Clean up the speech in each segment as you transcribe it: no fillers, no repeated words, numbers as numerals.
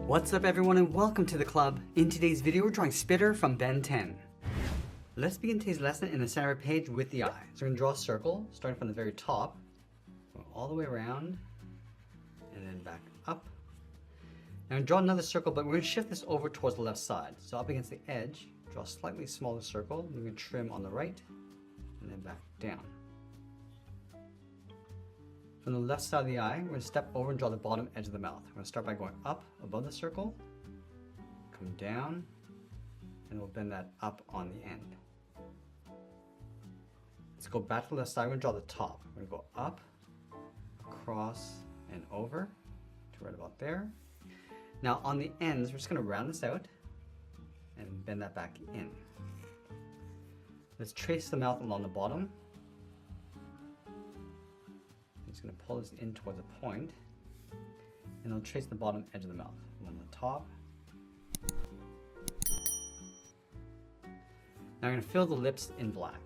What's up everyone and welcome to the club. In today's video we're drawing Spitter from Ben 10. Let's begin today's lesson in the center of the page with the eye. So we're going to draw a circle starting from the very top, going all the way around and then back up. Now I'm going to draw another circle, but we're going to shift this over towards the left side. So up against the edge, draw a slightly smaller circle, we're going to trim on the right and then back down. From the left side of the eye, we're going to step over and draw the bottom edge of the mouth. We're going to start by going up above the circle, come down, and we'll bend that up on the end. Let's go back to the left side. We're going to draw the top. We're going to go up, across, and over to right about there. Now on the ends, we're just going to round this out and bend that back in. Let's trace the mouth along the bottom. Just going to pull this in towards a point, and I'll trace the bottom edge of the mouth on the top. Now I'm going to fill the lips in black.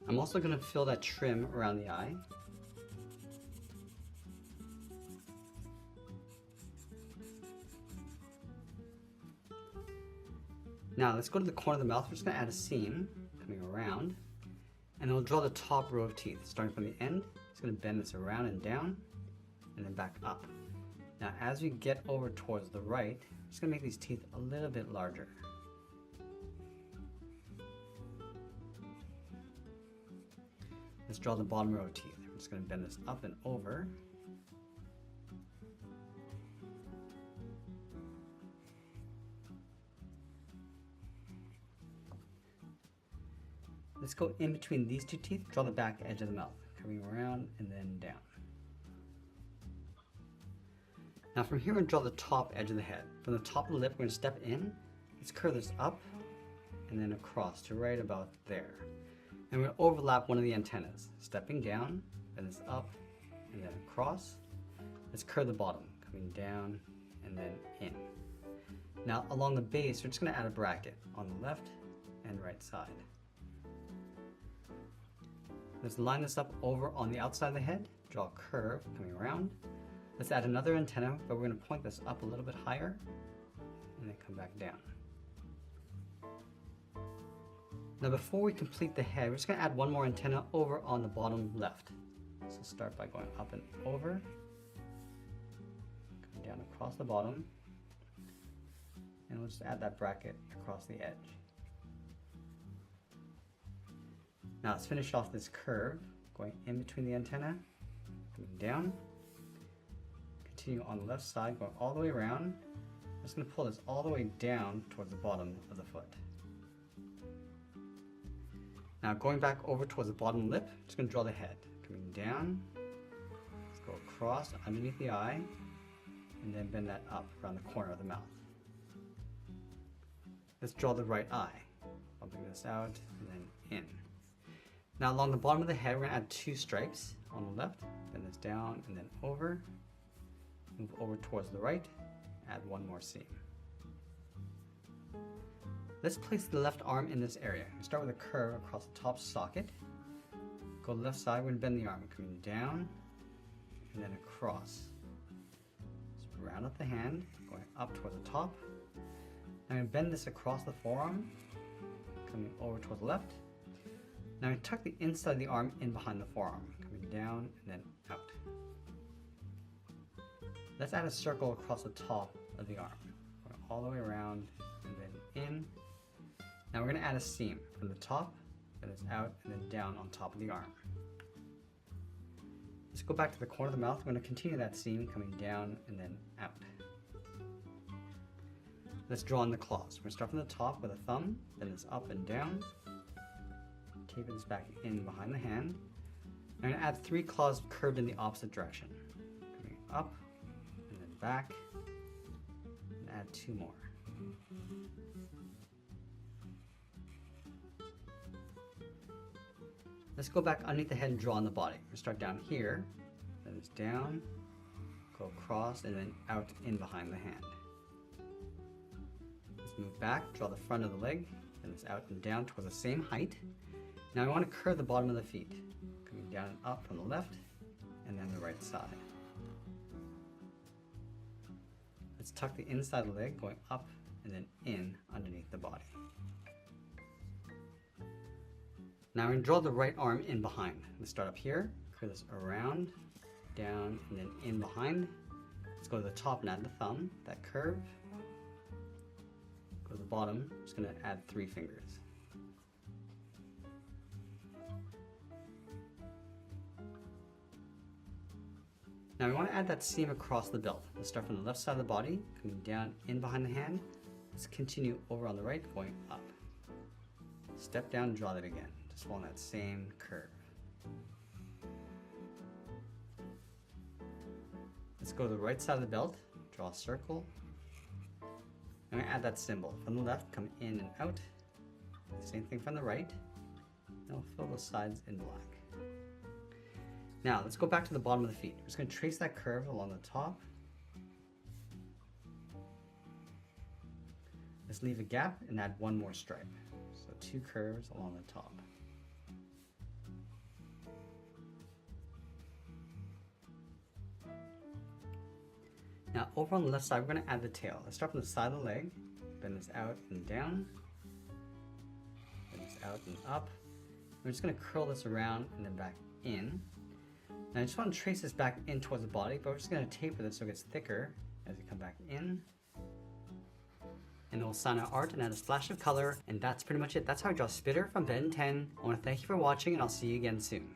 I'm also going to fill that trim around the eye. Now let's go to the corner of the mouth. We're just going to add a seam coming around, and then we'll draw the top row of teeth starting from the end. It's going to bend this around and down and then back up. Now as we get over towards the right, I'm just going to make these teeth a little bit larger. Let's draw the bottom row of teeth. We're just going to bend this up and over. Let's go in between these two teeth, draw the back edge of the mouth, coming around and then down. Now from here, we're going to draw the top edge of the head. From the top of the lip, we're going to step in. Let's curve this up and then across to right about there. And we're going to overlap one of the antennas, stepping down, and it's up, and then across. Let's curve the bottom, coming down, and then in. Now along the base, we're just going to add a bracket on the left and right side. Let's line this up over on the outside of the head, draw a curve coming around. Let's add another antenna, but we're going to point this up a little bit higher, and then come back down. Now before we complete the head, we're just going to add one more antenna over on the bottom left. So start by going up and over, come down across the bottom, and we'll just add that bracket across the edge. Now let's finish off this curve, going in between the antenna, coming down, continue on the left side, going all the way around. I'm just going to pull this all the way down towards the bottom of the foot. Now going back over towards the bottom lip, I'm just going to draw the head. Coming down, let's go across underneath the eye, and then bend that up around the corner of the mouth. Let's draw the right eye. Bumping this out and then in. Now along the bottom of the head, we're going to add two stripes on the left, bend this down and then over, move over towards the right, add one more seam. Let's place the left arm in this area. We start with a curve across the top socket. Go to the left side, we're going to bend the arm, coming down and then across. Just round up the hand, going up towards the top. I'm going to bend this across the forearm, coming over towards the left. Now I'm going to tuck the inside of the arm in behind the forearm, coming down and then out. Let's add a circle across the top of the arm, going all the way around and then in. Now we're going to add a seam from the top, then it's out, and then down on top of the arm. Let's go back to the corner of the mouth. We're going to continue that seam coming down and then out. Let's draw on the claws. We're going to start from the top with a thumb, then it's up and down. Taper this back in behind the hand. I'm going to add 3 claws curved in the opposite direction. Coming up, and then back, and add 2 more. Let's go back underneath the head and draw on the body. We'll start down here, then it's down, go across, and then out in behind the hand. Let's move back, draw the front of the leg, then it's out and down towards the same height. Now I want to curve the bottom of the feet, coming down and up from the left, and then the right side. Let's tuck the inside of the leg, going up and then in underneath the body. Now we're going to draw the right arm in behind. Let's start up here, curve this around, down, and then in behind. Let's go to the top and add the thumb, that curve. Go to the bottom, I'm just going to add 3 fingers. Now we want to add that seam across the belt. Let's start from the left side of the body, coming down in behind the hand. Let's continue over on the right, going up. Step down and draw that again. Just following that same curve. Let's go to the right side of the belt, draw a circle. I'm going to add that symbol. From the left, come in and out. Same thing from the right. And we'll fill those sides in black. Now let's go back to the bottom of the feet. We're just going to trace that curve along the top. Let's leave a gap and add 1 more stripe. So 2 curves along the top. Now over on the left side, we're going to add the tail. Let's start from the side of the leg, bend this out and down, bend this out and up. We're just going to curl this around and then back in. Now I just want to trace this back in towards the body, but we're just going to taper this so it gets thicker as we come back in. And then we'll sign our art and add a splash of color, and that's pretty much it. That's how I draw Spitter from Ben 10. I want to thank you for watching, and I'll see you again soon.